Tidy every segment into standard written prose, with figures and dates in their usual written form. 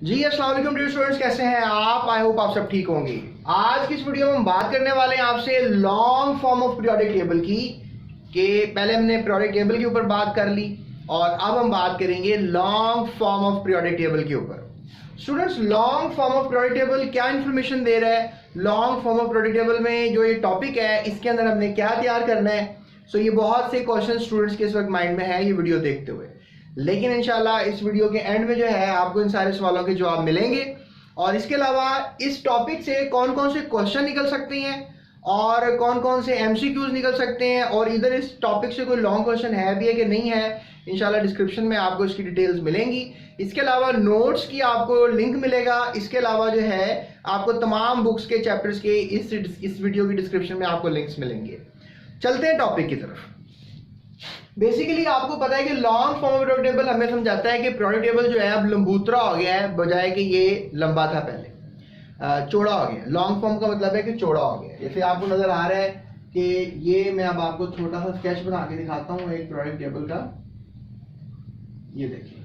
जी अस्सलाम वालेकुम dear students, कैसे हैं आप? आई होप आप सब ठीक होंगे। आज की इस वीडियो में हम बात करने वाले हैं आपसे long form of periodic table की। कि पहले हमने पीरियोडिक टेबल के ऊपर बात कर ली और अब हम बात करेंगे long form of periodic table के ऊपर। Students, long form of periodic table क्या इंफॉर्मेशन दे रहा है? Long form of periodic table में जो ये टॉपिक है इसके अंदर हमने क्या तैयार करना है? ये बहुत से क्वेश्चन स्टूडेंट्स के इस वक्त माइंड में है ये वीडियो देखते हुए, लेकिन इंशाल्लाह इस वीडियो के एंड में जो है आपको इन सारे सवालों के जवाब मिलेंगे। और इसके अलावा इस टॉपिक से कौन कौन से क्वेश्चन निकल सकते हैं और कौन कौन से एमसीक्यूज निकल सकते हैं, और इधर इस टॉपिक से कोई लॉन्ग क्वेश्चन है भी है कि नहीं है, इंशाल्लाह डिस्क्रिप्शन में आपको इसकी डिटेल्स मिलेंगी। इसके अलावा नोट्स की आपको लिंक मिलेगा। इसके अलावा जो है आपको तमाम बुक्स के चैप्टर्स के इस वीडियो की डिस्क्रिप्शन में आपको लिंक्स मिलेंगे। चलते हैं टॉपिक की तरफ। बेसिकली आपको पता है कि long form of periodic table हमें समझाता है कि पीरियोडिक टेबल जो है अब लंबूतरा हो गया है, बजाय कि ये लंबा था पहले चौड़ा हो गया। लॉन्ग फॉर्म का मतलब है कि चौड़ा हो गया। जैसे आपको नजर आ रहा है कि ये मैं अब आपको छोटा सा स्केच बना के दिखाता हूँ एक पीरियोडिक टेबल का। ये देखिए,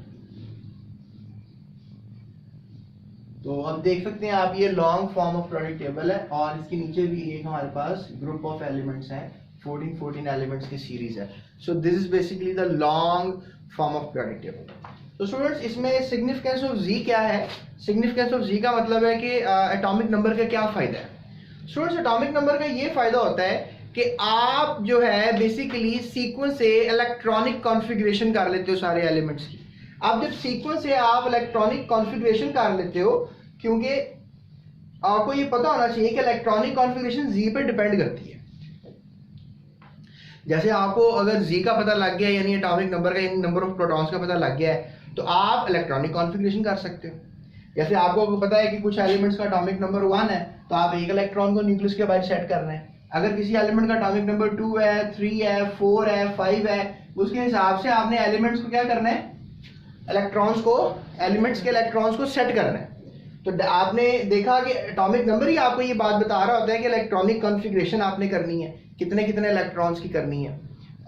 तो अब देख सकते हैं आप ये long form of periodic table है और इसके नीचे भी एक हमारे पास ग्रुप ऑफ एलिमेंट्स है, 14 एलिमेंट्स की सीरीज है। So this is basically the long form of periodic table. तो स्टूडेंट्स, इसमें सिग्निफिकेंस ऑफ जी क्या है? सिग्निफिकेंस ऑफ जी का मतलब है कि एटॉमिक नंबर का क्या फायदा है। स्टूडेंट्स, एटॉमिक नंबर का ये फायदा होता है कि आप जो है बेसिकली सीक्वेंस से इलेक्ट्रॉनिक कॉन्फ़िगरेशन कर लेते हो सारे एलिमेंट्स की। अब जब सीक्वेंस से आप इलेक्ट्रॉनिक कॉन्फ़िगरेशन कर लेते हो, क्योंकि आपको ये पता होना चाहिए कि इलेक्ट्रॉनिक कॉन्फ़िगरेशन जी पे डिपेंड करती है। जैसे आपको अगर जी का पता लग गया, यानी एटॉमिक नंबर का, यानी नंबर ऑफ प्रोटॉन्स का पता लग गया है, तो आप इलेक्ट्रॉनिक कॉन्फ़िगरेशन कर सकते हो। जैसे आपको पता है कि कुछ एलिमेंट्स का एटॉमिक नंबर 1 है, तो आप एक इलेक्ट्रॉन को न्यूक्लियस के बाहर सेट कर रहे हैं। अगर किसी एलिमेंट का एटॉमिक नंबर 2 है, 3 है, 4 है, 5 है, उसके हिसाब से आपने एलिमेंट्स को क्या करना है, इलेक्ट्रॉन्स को, एलिमेंट्स के इलेक्ट्रॉन्स को सेट करना है। तो आपने देखा कि एटॉमिक नंबर ही आपको ये बात बता रहा होता है कि इलेक्ट्रॉनिक कॉन्फ़िगरेशन आपने करनी है, कितने कितने इलेक्ट्रॉन्स की करनी है।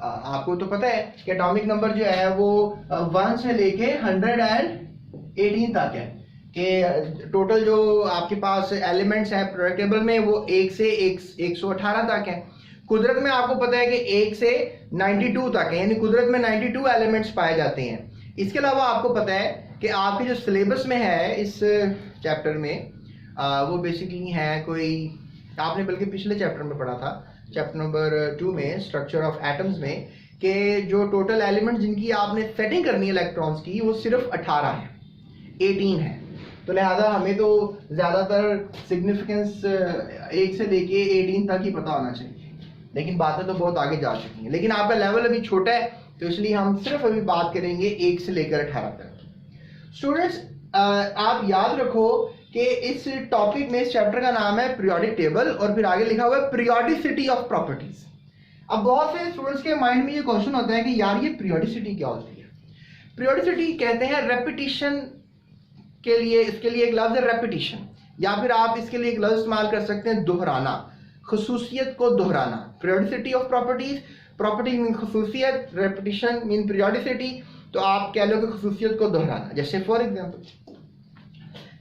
आपको तो पता है कि एटॉमिक नंबर जो है वो 1 से लेके 118 तक है, कि टोटल जो आपके पास एलिमेंट्स हैं पीरियोडिक टेबल में वो 1 से 118 तक है। कुदरत में आपको पता है कि 1 से 92 तक है, यानी कुदरत में 92 एलिमेंट्स पाए जाते हैं। इसके अलावा आपको पता है कि आपके जो सिलेबस में है इस चैप्टर में वो बेसिकली है कोई, आपने बल्कि पिछले चैप्टर में पढ़ा था, चैप्टर नंबर 2 में स्ट्रक्चर ऑफ एटम्स में, कि जो टोटल एलिमेंट जिनकी आपने सेटिंग करनी है इलेक्ट्रॉन्स की वो सिर्फ 18 है, 18 है। तो लिहाजा हमें तो ज़्यादातर सिग्निफिकेंस 1 से लेके 18 तक ही पता होना चाहिए, लेकिन बातें तो बहुत आगे जा चुकी हैं। लेकिन आपका लेवल अभी छोटा है, तो इसलिए हम सिर्फ अभी बात करेंगे 1 से लेकर 18 तक। स्टूडेंट्स, आप याद रखो कि इस टॉपिक में, इस चैप्टर का नाम है पीरियोडिक टेबल और फिर आगे लिखा हुआ है पीरियोडिसिटी ऑफ प्रॉपर्टीज। अब बहुत से स्टूडेंट्स के माइंड में ये क्वेश्चन होता है कि यार ये पीरियोडिसिटी क्या होती है? पीरियोडिसिटी कहते हैं रेपिटिशन के लिए, इसके लिए एक लफ्ज है रेपिटिशन, या फिर आप इसके लिए एक लफ्ज इस्तेमाल कर सकते हैं दोहराना, खसूसियत को दोहराना। Periodicity of properties, property mean खसूसियत, रेपिटिशन मीन पीरियोडिसिटी, तो आप कह लो कि खसूसियत को दोहराना। जैसे फॉर एग्जाम्पल,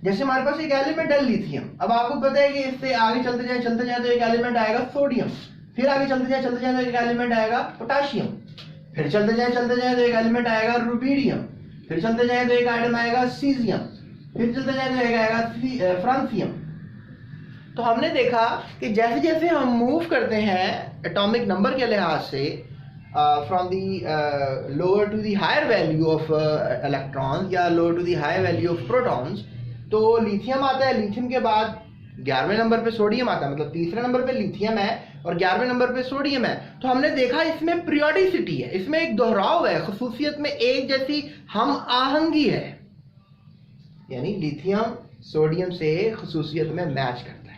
जैसे हमारे पास एक एलिमेंट है लिथियम। अब आपको पता है कि इससे आगे चलते जाए तो एक एलिमेंट आएगा सोडियम, फिर आगे चलते जाए तो एक एलिमेंट आएगा पोटाशियम, फिर चलते जाए तो एक एलिमेंट आएगा रुबीडियम, फिर चलते जाए तो एक आइटम आएगा सीजियम, फिर चलते जाए तो एक आएगा फ्रांसियम। तो हमने देखा कि जैसे जैसे हम मूव करते हैं एटॉमिक नंबर के लिहाज से from the lower to the higher value of electrons या lower to the higher value of protons, तो लिथियम आता है, लिथियम के बाद 11वें नंबर पे सोडियम आता है, मतलब तीसरे नंबर पे लिथियम है और 11वें नंबर पे सोडियम है। तो हमने देखा इसमें पीरियोडिसिटी है, इसमें एक दोहराव है, खसूसियत में एक जैसी हम आहंगी है, यानी लिथियम सोडियम से खसूसियत में मैच करता है।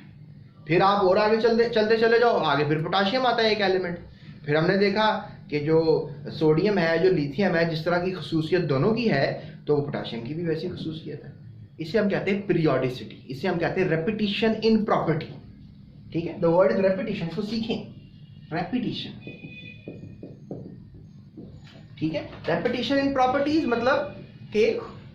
फिर आप और आगे चलते चले जाओ, आगे फिर पोटाशियम आता है एक एलिमेंट। फिर हमने देखा कि जो सोडियम है, जो लिथियम है, जिस तरह की खसूसियत दोनों की है, तो पोटाशियम की भी वैसी खसूसियत है। इसे हम कहते हैं पीरियोडिसिटी, इसे हम कहते हैं रेपिटिशन इन प्रॉपर्टी। ठीक है, द वर्ड इज रेपिटिशन, इसको सीखें, रेपिटिशन। ठीक है, रेपिटिशन इन प्रॉपर्टीज मतलब कि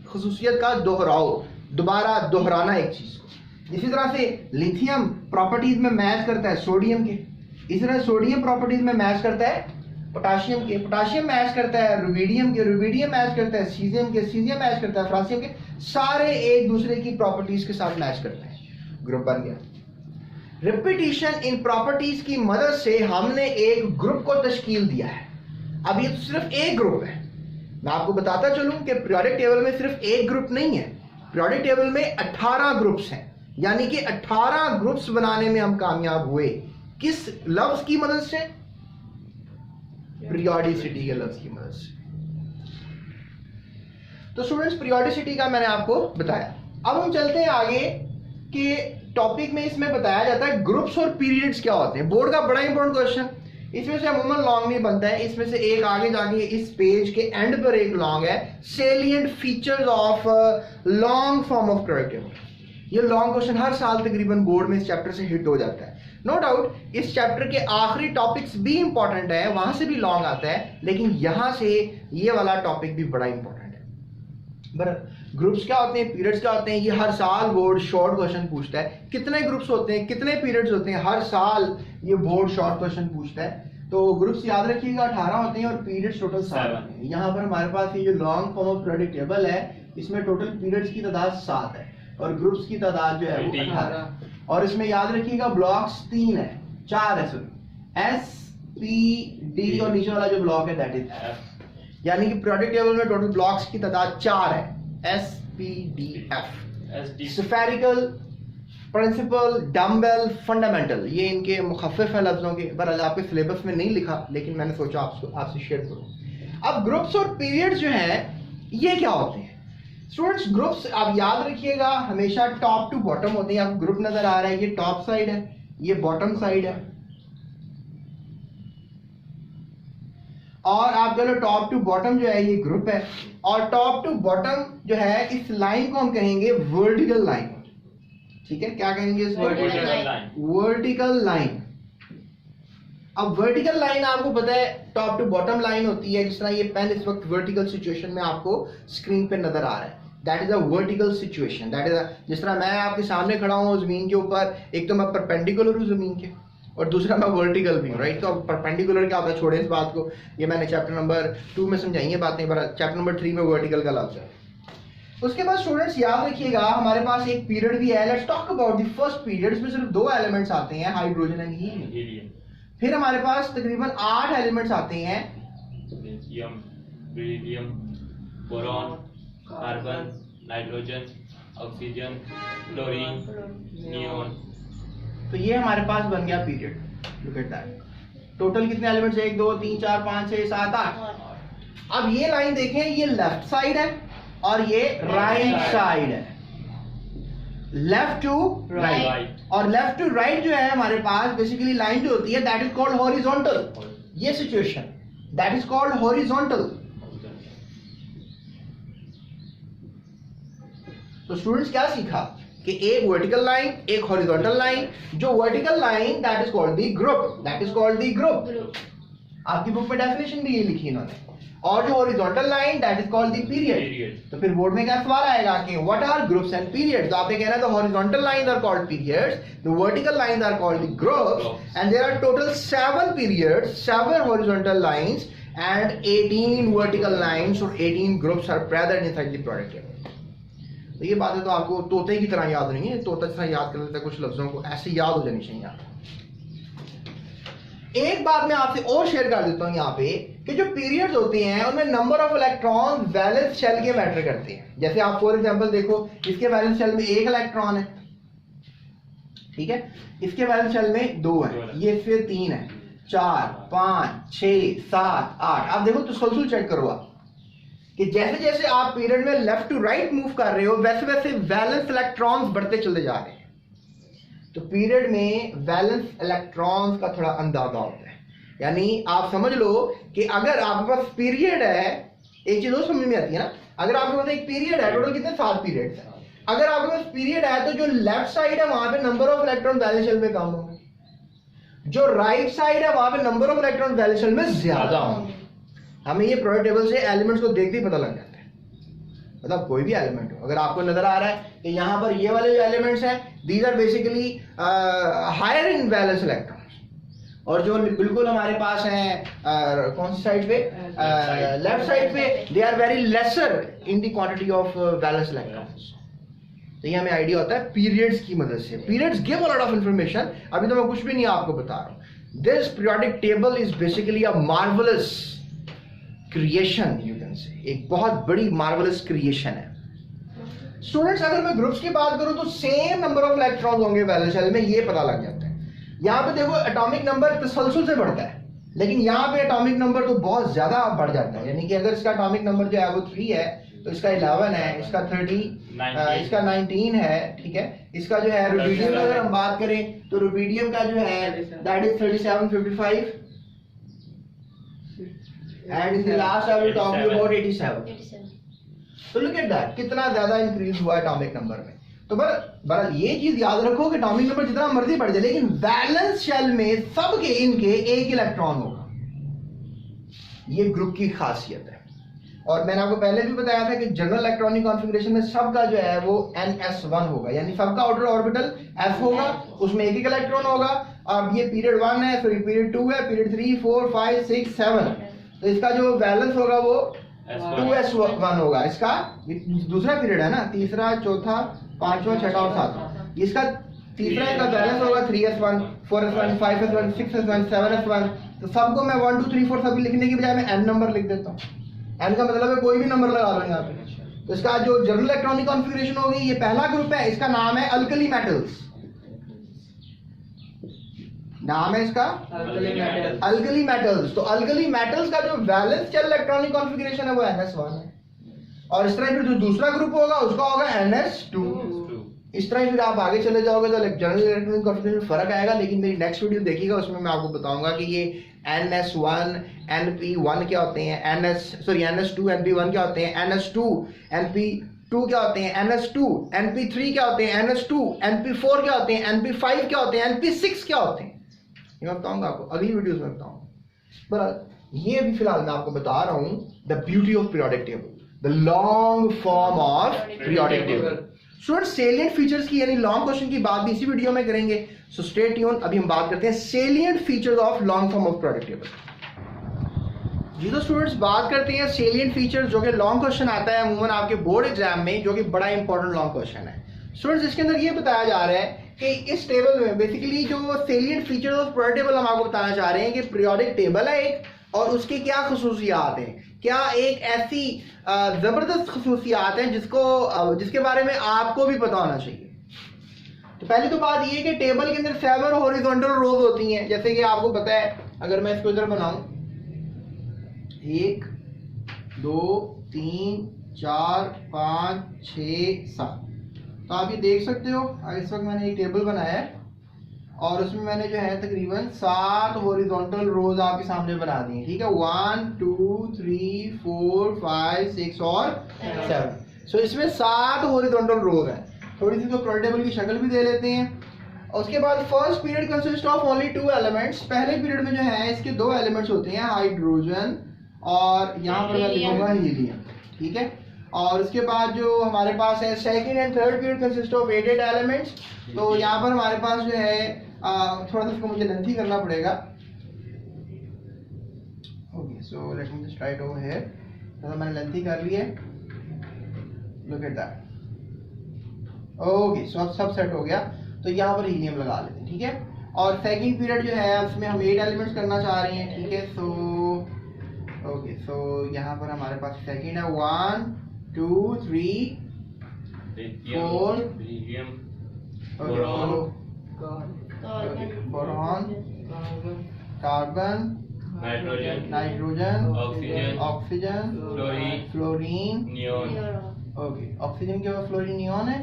खसूसियत का दोहराव, दोबारा दोहराना एक चीज को। इसी तरह से लिथियम प्रॉपर्टीज में मैच करता है सोडियम के, इसी तरह सोडियम प्रॉपर्टीज में मैच करता है पोटाशियम के, पोटाशियम मैच करता है रुबिडियम के, रुबिडियम मैच करता है सीजियम के, सीजियम मैच करता है फ्रांसियम के, सारे एक दूसरे की प्रॉपर्टीज के साथ मैच करते हैं, ग्रुप बन गया। रिपीटिशन इन प्रॉपर्टीज की मदद से हमने एक ग्रुप को तश्कील दिया है। अब ये तो सिर्फ एक ग्रुप है, मैं आपको बताता चलूं कि पीरियोडिक टेबल में सिर्फ एक ग्रुप नहीं है, पीरियोडिक टेबल में 18 ग्रुप्स हैं, यानी कि 18 ग्रुप्स बनाने में हम कामयाब हुए। किस लफ्ज की मदद से? पीरियोडिसिटी के लफ्ज की मदद से। तो स्टूडेंट्स पीरियोडिसिटी का मैंने आपको बताया। अब हम चलते हैं आगे कि टॉपिक में इसमें बताया जाता है ग्रुप्स और पीरियड्स क्या होते हैं। बोर्ड का बड़ा इंपॉर्टेंट क्वेश्चन, इसमें से अमूमन लॉन्ग नहीं बनता है, इसमें से एक आगे जाके इस पेज के एंड पर एक लॉन्ग है, salient features of long form of periodic table. ये लॉन्ग क्वेश्चन हर साल तकरीबन बोर्ड में इस चैप्टर से हिट हो जाता है। नो डाउट इस चैप्टर के आखिरी टॉपिक्स भी इंपॉर्टेंट है, वहां से भी लॉन्ग आता है, लेकिन यहां से ये वाला टॉपिक भी बड़ा इंपॉर्टेंट है। बट ग्रुप्स क्या होते हैं, पीरियड्स क्या होते हैं, ये हर साल बोर्ड शॉर्ट क्वेश्चन पूछता है। कितने ग्रुप्स होते हैं, कितने पीरियड्स होते हैं, हर साल ये बोर्ड शॉर्ट क्वेश्चन पूछता है। तो ग्रुप्स याद रखिएगा 18 होते हैं और पीरियड्स टोटल 7 होते हैं। यहाँ पर हमारे पास ये जो long form of periodic table है, इसमें टोटल पीरियड्स की तादाद 7 है और ग्रुप्स की तादाद जो है वो 18। और इसमें याद रखिएगा ब्लॉक्स 3 है, 4 है, सॉरी एस पी डी और नीचे वाला जो ब्लॉक है दैट इज एफ, यानी कि पीरियोडिक टेबल में टोटल ब्लॉक्स की तादाद 4 है, S P D F. Spherical, principal, dumbbell, fundamental, ये इनके मुखफ़िफ है लफ्जों के, पर आपके सिलेबस में नहीं लिखा, लेकिन मैंने सोचा आपसे शेयर करूं। अब ग्रुप्स और पीरियड्स जो हैं ये क्या होते हैं स्टूडेंट्स? ग्रुप्स आप याद रखिएगा हमेशा टॉप टू बॉटम होते हैं। आपको ग्रुप नजर आ रहा है, ये टॉप साइड है, ये बॉटम साइड है, और आप चलो टॉप टू बॉटम जो है ये ग्रुप है, और टॉप टू बॉटम जो है इस लाइन को हम कहेंगे वर्टिकल लाइन। ठीक है, क्या कहेंगे इस वर्टिकल लाइन। अब वर्टिकल लाइन आपको पता है टॉप टू बॉटम लाइन होती है, जिस तरह ये पेन इस वक्त वर्टिकल सिचुएशन में आपको स्क्रीन पे नजर आ रहा है, that is a vertical situation. That is जिस तरह मैं आपके सामने खड़ा हूँ जमीन के ऊपर, एक तो मैं परपेंडिकुलर हूँ जमीन के और दूसरा मैं वर्टिकल भी हूँ, राइट। तो परपेंडिकुलर क्या होता है, छोड़े इस बात को, ये मैंने चैप्टर नंबर 2 में समझाई है बातें, पर चैप्टर नंबर 3 में वर्टिकल का लफ्ज है। उसके बाद स्टूडेंट्स याद रखिएगा हमारे पास एक पीरियड भी है। Let's talk about the first period. इसमें सिर्फ 2 एलिमेंट्स आते हैं, हाइड्रोजन एंड हीलियम। फिर हमारे पास तकरीबन 8 एलिमेंट्स आते हैं, lithium, beryllium, boron, carbon, nitrogen, oxygen, chlorine, neon. तो ये हमारे पास बन गया period. Look at that. Total कितने एलिमेंट्स? 1 2 3 4 5 6 7 8। अब ये लाइन देखें, ये लेफ्ट साइड है और ये राइट साइड है, लेफ्ट टू राइट। और लेफ्ट टू राइट जो है हमारे पास बेसिकली लाइन जो होती है दैट इज कॉल्ड हॉरिजॉन्टल। ये situation that is called horizontal. तो स्टूडेंट्स क्या सीखा कि एक वर्टिकल लाइन, एक हॉरिजॉन्टल लाइन। जो vertical line that is called the group, that is called the group. आपकी बुक में डेफिनेशन भी ये लिखी इन्होंने। और जो horizontal line that is called the period. तो फिर बोर्ड में क्या सवाल आएगा कि what are groups and periods? तो आपने कहना है the horizontal lines are called periods, the vertical lines are called the groups, and there are total 7 periods, 7 horizontal lines and 18 vertical lines और 18 groups are present inside the periodic table. तो ये बातें तो आपको तोते की तरह याद नहीं है, तोता जैसा याद कर लेता है कुछ लफ्जों को, ऐसे याद हो जानी चाहिए आपको। एक बात मैं आपसे और शेयर कर देता हूं यहाँ पे कि जो पीरियड्स होते हैं उनमें number of electron valence shell के मैटर करते हैं। जैसे आप फॉर एग्जांपल देखो, इसके वैलेंस शेल में 1 इलेक्ट्रॉन है, ठीक है, इसके वैलेंस शेल में 2 है, ये फिर 3 है, 4 5 6 7 8। अब देखो तसलसल चेक करो आप कि जैसे जैसे आप पीरियड में लेफ्ट टू राइट मूव कर रहे हो वैसे वैसे वैलेंस इलेक्ट्रॉन्स बढ़ते चले जा रहे हैं। तो पीरियड में वैलेंस इलेक्ट्रॉन्स का थोड़ा अंदाजा होता है, यानी आप समझ लो कि अगर आपके पास पीरियड है, एक चीज और समझ में आती है ना, अगर आपके पास एक पीरियड है, टोटल कितने 7 पीरियड्स हैं, अगर आपके पास पीरियड है तो जो लेफ्ट साइड है वहां पे number of electron valence shell में कम होंगे, जो राइट साइड है वहां पे number of electron valence shell में ज्यादा होंगे। हमें ये पीरियोडिक टेबल से एलिमेंट्स को देखते ही पता लग जाता है। मतलब कोई भी एलिमेंट हो, अगर आपको नजर आ रहा है कि यहाँ पर ये वाले जो एलिमेंट्स हैं these are basically higher in valence electrons, और जो बिल्कुल हमारे पास हैं कौन सी साइड पे, लेफ्ट साइड पे, they are very lesser in the quantity of valence electrons. तो ये हमें आइडिया होता है पीरियड्स की मदद से। Periods give a lot of information, अभी तो मैं कुछ भी नहीं आपको बता रहा हूँ। This periodic table is basically a marvellous creation, you can say, एक बहुत बड़ी मार्वलस क्रिएशन है। स्टूडेंट्स, अगर मैं ग्रुप्स की बात करूं तो सेम नंबर ऑफ इलेक्ट्रॉन्स होंगे वैलेंस शेल में, ये पता लग जाता है। यहाँ पे देखो एटॉमिक नंबर तसलसल से बढ़ता है, लेकिन यहाँ पे एटॉमिक नंबर तो बहुत ज्यादा बढ़ जाता है। यानी कि अगर इसका एटॉमिक नंबर जो है वो 3 है तो इसका 11 है, इसका 30, इसका 19 है, ठीक है। इसका जो है रुबिडियम की अगर हम बात करें तो रुबिडियम का जो है that is 3755 and in the last I will talk you about 87। तो लुक एट दैट, कितना ज्यादा इंक्रीज हुआ एटॉमिक नंबर में। तो बहरहाल ये चीज याद रखो कि एटॉमिक नंबर जितना मर्जी बढ़ जाए, लेकिन वैलेंस शेल में सबके इनके एक इलेक्ट्रॉन होगा। ये ग्रुप की खासियत है। और मैंने आपको पहले भी बताया था कि जनरल इलेक्ट्रॉनिक कॉन्फ़िगरेशन में सबका जो है वो ns1 होगा, यानी सबका आउटर ऑर्बिटल f होगा, उसमें एक एक इलेक्ट्रॉन होगा। अब ये पीरियड 1 है, सॉरी पीरियड 2 है, पीरियड 3 4 5 6 7, तो इसका जो बैलेंस होगा वो 2s1 होगा। इसका दूसरा पीरियड है ना, तीसरा, चौथा, पांचवा, छठा और सातवां। इसका तीसरा इसका बैलेंस होगा 3s1 4s1 5s1 6s1 7s1। तो सबको मैं 1 2 3 4 सभी लिखने की बजाय मैं n नंबर लिख देता हूँ। n का मतलब है कोई भी नंबर लगा लो यहाँ पे। तो इसका जो जनरल इलेक्ट्रॉनिक कॉन्फ़िगरेशन होगी, ये पहला ग्रुप है, इसका नाम है अल्कली मेटल्स। नाम है इसका अल्कली मेटल्स। तो अल्कली मेटल्स का जो वैलेंस शेल इलेक्ट्रॉनिक कॉन्फ़िगरेशन है वो ns1 है, और इस तरह फिर जो दूसरा ग्रुप होगा उसका होगा ns2। इस तरह फिर आप आगे चले जाओगे तो जनरल इलेक्ट्रॉनिक कॉन्फ़िगरेशन फर्क आएगा, लेकिन मेरी नेक्स्ट वीडियो देखिएगा, उसमें मैं आपको बताऊंगा कि ये ns1 np1 क्या होते हैं, ns2 np1 क्या होते हैं, ns2 np2 क्या होते हैं, ns2 np3 क्या होते हैं, ns2 np4 क्या होते हैं, np5 क्या होते हैं, np6 क्या होते हैं, ये मैं बताऊंगा आपको अगली वीडियोस में बताऊंगा। पर ये भी फिलहाल मैं आपको बता रहा हूं the beauty of periodic table, the long form of periodic table. Students, salient features की यानी लॉन्ग क्वेश्चन की बात भी इसी वीडियो में करेंगे, सो स्टे ट्यून। अभी हम बात करते हैं salient features of long form of periodic table. जी तो स्टूडेंट्स, बात करते हैं सेलिएंट फीचर्स, जो कि लॉन्ग क्वेश्चन आता है अमूमन आपके बोर्ड एग्जाम में, जो कि बड़ा इंपॉर्टेंट लॉन्ग क्वेश्चन है। स्टूडेंट्स, इसके अंदर ये बताया जा रहा है कि इस टेबल में बेसिकली जो salient features of periodic table हम आपको बताना चाह रहे हैं कि पीरियोडिक टेबल है एक, और उसकी क्या खसूसियात हैं, क्या एक ऐसी जबरदस्त खसूसियात हैं जिसके बारे में आपको भी पता होना चाहिए। तो पहली तो बात ये कि टेबल के अंदर 7 हॉरिजॉन्टल रोज होती हैं, जैसे कि आपको पता है। अगर मैं इसको इधर बनाऊं 1 2 3 4 5 6 7, तो आप ये देख सकते हो। इस वक्त मैंने एक टेबल बनाया है और उसमें मैंने जो है तकरीबन 7 हॉरिजॉन्टल रोज आपके सामने बना दी, ठीक है। 1 2 3 4 5 6 और 7। सो इसमें 7 हॉरिजॉन्टल रोज हैं। थोड़ी सी तो पीरियोडिक टेबल की शक्ल भी दे लेते हैं। और उसके बाद first period consist of only 2 elements. पहले पीरियड में जो है इसके 2 एलिमेंट्स होते हैं, हाइड्रोजन और यहाँ पर मैं लिखूंगा हीलियम, ठीक है। और उसके बाद जो हमारे पास है second and third period consist of 8 elements. तो यहाँ पर हमारे पास जो है थोड़ा सा इसको मुझे लेंथी करना पड़ेगा। Okay, so let me just right over here. थोड़ा मैंने लेंथी कर ली है, लुक एट दैट। ओके, सो अब सब सेट हो गया। तो यहाँ पर हीलियम लगा लेते हैं, ठीक है। और सेकंड पीरियड जो है उसमें हम 8 एलिमेंट्स करना चाह रहे हैं, ठीक है। सो ओके, सो यहाँ पर हमारे पास सेकंड है 1 2 3 4 boron, carbon, nitrogen, oxygen, fluorine, neon. Okay, oxygen के बाद फ्लोरीन नियोन है।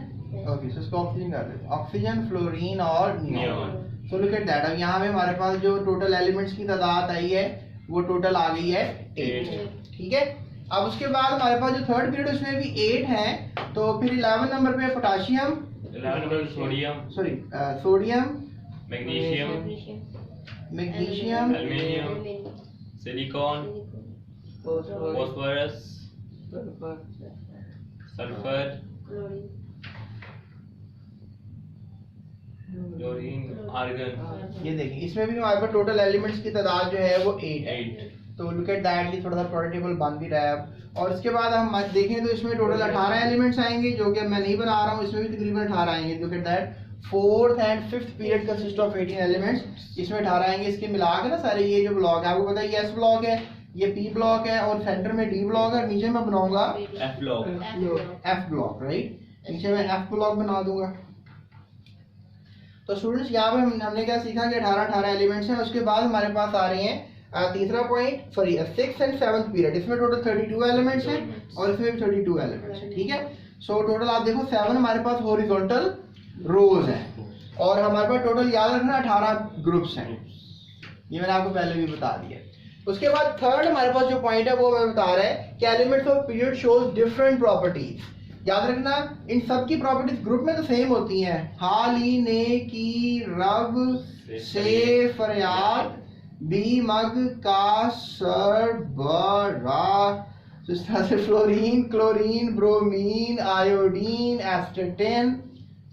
ओके, सो इसको ऑक्सीजन कर देते हैं, ऑक्सीजन, फ्लोरीन और neon. So look at that. अब यहाँ पे हमारे पास जो टोटल एलिमेंट्स की तादाद आई है वो टोटल आ गई है 8, ठीक है। अब उसके बाद हमारे पास जो थर्ड पीरियड उसमें भी 8 है। तो फिर 11 नंबर पे potassium, sodium, magnesium, aluminium, silicon, phosphorus, sulphur, chlorine, argon. ये देखिए इसमें भी हमारे पास टोटल एलिमेंट्स की तादाद जो है वो 8 है। 8। तो लुक एट दैट, ये थोड़ा सा प्रोडक्ट टेबल बन भी रहा है अब। और इसके बाद हम देखें तो इसमें टोटल 18 एलिमेंट्स आएंगे, जो कि मैं नहीं बना रहा हूँ, इसमें भी तकरीबन 18 आएंगे। Look at that, 4th and 5th period consist of 18 elements, इसमें 18 आएंगे। इसके मिला के ना सारे ये जो ब्लॉक है, आपको पता है ये S ब्लॉक है, ये P ब्लॉक है, और सेंटर में D ब्लॉक है, नीचे मैं बनाऊंगा F block, F block, right. नीचे मैं F ब्लॉक बना दूंगा। तो स्टूडेंट्स यहाँ पे हमने क्या सीखा कि 18 एलिमेंट्स हैं। उसके बाद हमारे पास आ रहे हैं तीसरा point, sorry 6th and 7th period, इसमें टोटल 32 एलिमेंट्स हैं और इसमें भी 32 एलिमेंट्स हैं, ठीक है। सो टोटल आप देखो 7 हमारे पास हॉरिजॉन्टल रोज हैं और हमारे पास टोटल याद रखना 18 ग्रुप्स हैं, ये मैंने आपको पहले भी बता दिया। उसके बाद थर्ड हमारे पास जो पॉइंट है वो मैं बता रहा है कि elements of period shows different properties. याद रखना इन सब की प्रॉपर्टीज ग्रुप में तो सेम होती हैं, हाल ही ने की रब से फरियाद बी मग का सर बरा, तो इस तरह से फ्लोरीन, क्लोरीन, ब्रोमीन, आयोडीन, एस्टेटिन,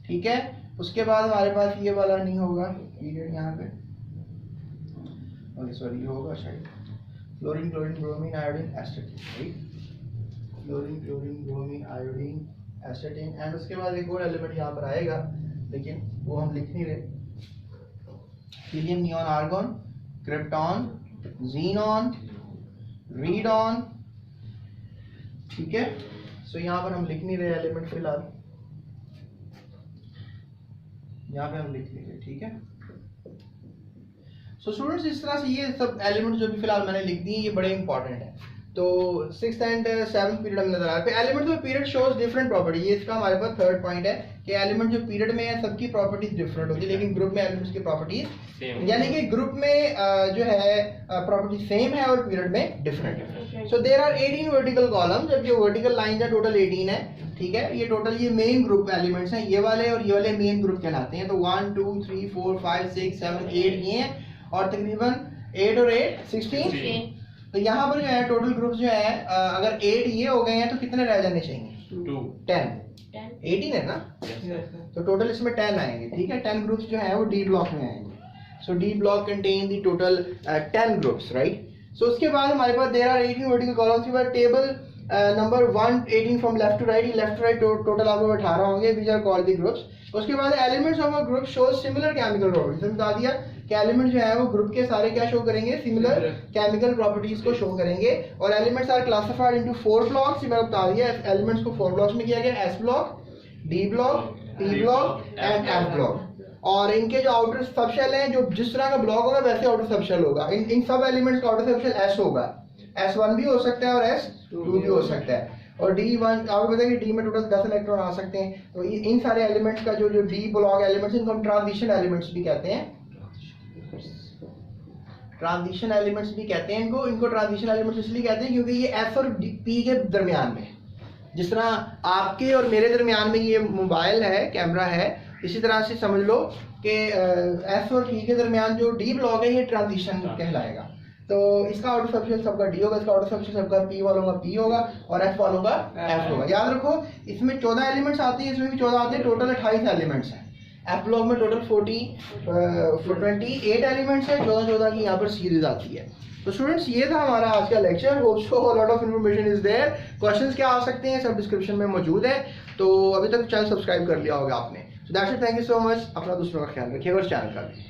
ठीक है। उसके बाद हमारे पास ये वाला नहीं होगा पीरियड यहाँ पे, सॉरी ये होगा शायद fluorine, chlorine, bromine, iodine, एस्टेटिन, right. Fluorine, chlorine, bromine, iodine, एस्टेटिन, and उसके बाद एक और एलिमेंट यहाँ पर आएगा लेकिन वो हम लिख नहीं रहे, helium, neon, argon, krypton, xenon, radon, ठीक है। सो यहाँ पर हम लिख नहीं रहे एलिमेंट फिलहाल, यहाँ पे हम लिख नहीं रहे, ठीक है। सो स्टूडेंट्स इस तरह से ये सब एलिमेंट जो भी फिलहाल मैंने लिख दिए ये बड़े इंपॉर्टेंट है। तो 6th एंड 7th पीरियड में नजर आ रहा है। Element of period shows different property, ये इसका हमारे पास थर्ड पॉइंट है कि एलिमेंट जो पीरियड में है सबकी प्रॉपर्टीज डिफरेंट होती है, लेकिन ग्रुप में एलिमेंट्स की प्रॉपर्टीज यानी कि ग्रुप में जो है प्रॉपर्टी सेम है और पीरियड में डिफरेंट है। So there are 18 vertical column, जब जो वर्टिकल लाइन है टोटल 18 है, ठीक है। ये टोटल ये मेन ग्रुप एलिमेंट्स हैं, ये वाले और ये वाले मेन ग्रुप कहलाते हैं। तो 1 2 3 4 5 6 7 8 ये हैं और तकरीबन 8 और 8 16। तो यहाँ पर जो है टोटल ग्रुप्स जो है अगर 8 ये हो गए हैं तो कितने रह जाने चाहिए? 10 18 है ना, तो टोटल इसमें 10 आएंगे, ठीक है। 10 ग्रुप्स जो है वो डी ब्लॉक में आएंगे। So D block contain the total 10 groups, right. So उसके बाद हमारे पास देयर आर 18 वर्टिकल कॉलम्स। के बाद table number 1 18 from left to right, left to right total आपको 18 होंगे, which are called the groups. उसके बाद elements of a group show similar chemical properties, बता दिया कि एलिमेंट जो है वो ग्रुप के सारे क्या शो करेंगे, सिमिलर केमिकल प्रॉपर्टीज को शो करेंगे। और elements are classified into 4 blocks, मैंने बता दिया एलिमेंट्स को 4 ब्लॉक्स में किया गया, S block, D block, P block and F block. और इनके जो आउटर सब शेल हैं, जो जिस तरह का ब्लॉक होगा वैसे आउटर सब शेल होगा। इन सब एलिमेंट्स का आउटर सब शेल एस होगा, S1 भी हो सकता है और S2 भी हो सकता है। और D1 आपको पता है कि D में टोटल 10 इलेक्ट्रॉन आ सकते हैं। तो इन सारे एलिमेंट्स का जो D ब्लॉक एलिमेंट्स इनको हम ट्रांजिशन एलिमेंट्स भी कहते हैं, ट्रांजिशन एलिमेंट्स भी कहते हैं इनको ट्रांजिशन एलिमेंट्स इसलिए कहते हैं क्योंकि ये S और P के दरमियान में, जिस तरह आपके और मेरे दरमियान में ये मोबाइल है, कैमरा है, इसी तरह से समझ लो कि S और P के दरमियान जो D ब्लॉक है ये ट्रांजिशन कहलाएगा। तो इसका आउटर सबशेल सबका D होगा, इसका आउटर सबशेल सबका P वालों का P होगा और F वालों का F होगा। याद रखो इसमें 14 एलिमेंट्स आते हैं, इसमें भी 14 आते हैं, टोटल 28 एलिमेंट्स हैं। F ब्लॉक में टोटल 28 एलिमेंट्स है, 14 की यहाँ पर सीरीज आती है। तो स्टूडेंट्स ये था हमारा आज का lecture. Hope so a lot of information is there. Questions क्या आ सकते हैं सब डिस्क्रिप्शन में मौजूद है। तो अभी तक चैनल सब्सक्राइब कर लिया होगा आपने। So that's it, thank you so much. अपना दूसरों का ख्याल रखिए और चैनल का भी।